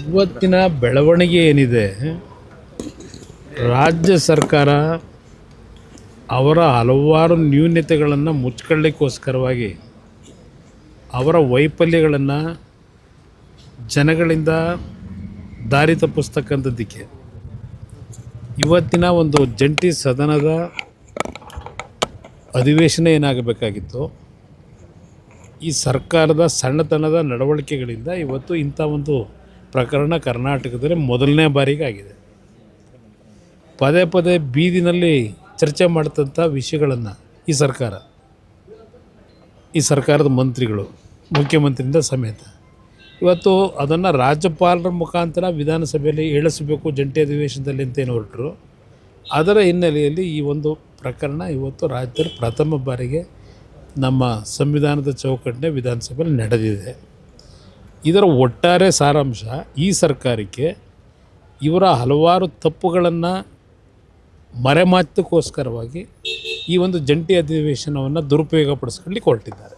ಇವತ್ತಿನ ಬೆಳವಣಿಗೆ ಏನಿದೆ, ರಾಜ್ಯ ಸರ್ಕಾರ ಅವರ ಹಲವಾರು ನ್ಯೂನತೆಗಳನ್ನು ಮುಚ್ಕೊಳ್ಳಿಕ್ಕೋಸ್ಕರವಾಗಿ ಅವರ ವೈಫಲ್ಯಗಳನ್ನು ಜನಗಳಿಂದ ದಾರಿ ತಪ್ಪಿಸ್ತಕ್ಕಂಥದ್ದಕ್ಕೆ ಇವತ್ತಿನ ಒಂದು ಜಂಟಿ ಸದನದ ಅಧಿವೇಶನ ಏನಾಗಬೇಕಾಗಿತ್ತು, ಈ ಸರ್ಕಾರದ ಸಣ್ಣತನದ ನಡವಳಿಕೆಗಳಿಂದ ಇವತ್ತು ಇಂಥ ಒಂದು ಪ್ರಕರಣ ಕರ್ನಾಟಕದಲ್ಲಿ ಮೊದಲನೇ ಬಾರಿಗೆ ಆಗಿದೆ. ಪದೇ ಪದೇ ಬೀದಿನಲ್ಲಿ ಚರ್ಚೆ ಮಾಡ್ತಂಥ ವಿಷಯಗಳನ್ನು ಈ ಸರ್ಕಾರದ ಮಂತ್ರಿಗಳು, ಮುಖ್ಯಮಂತ್ರಿಯಿಂದ ಸಮೇತ ಇವತ್ತು ಅದನ್ನು ರಾಜ್ಯಪಾಲರ ಮುಖಾಂತರ ವಿಧಾನಸಭೆಯಲ್ಲಿ ಇಳಿಸಬೇಕು ಜಂಟಿ ಅಧಿವೇಶನದಲ್ಲಿ ಅಂತೇನು ಹೊರಟರು. ಅದರ ಹಿನ್ನೆಲೆಯಲ್ಲಿ ಈ ಒಂದು ಪ್ರಕರಣ ಇವತ್ತು ರಾಜ್ಯದಲ್ಲಿ ಪ್ರಥಮ ಬಾರಿಗೆ ನಮ್ಮ ಸಂವಿಧಾನದ ಚೌಕಟ್ಟಿನ ವಿಧಾನಸಭೆಯಲ್ಲಿ ನಡೆದಿದೆ. ಇದರ ಒಟ್ಟಾರೆ ಸಾರಾಂಶ, ಈ ಸರ್ಕಾರಕ್ಕೆ ಇವರ ಹಲವಾರು ತಪ್ಪುಗಳನ್ನು ಮರೆಮಾಚೋಕ್ಕೋಸ್ಕರವಾಗಿ ಈ ಒಂದು ಜಂಟಿ ಅಧಿವೇಶನವನ್ನು ದುರುಪಯೋಗಪಡಿಸ್ಕೊಳ್ಳಿಕ್ಕೆ ಹೊರಟಿದ್ದಾರೆ.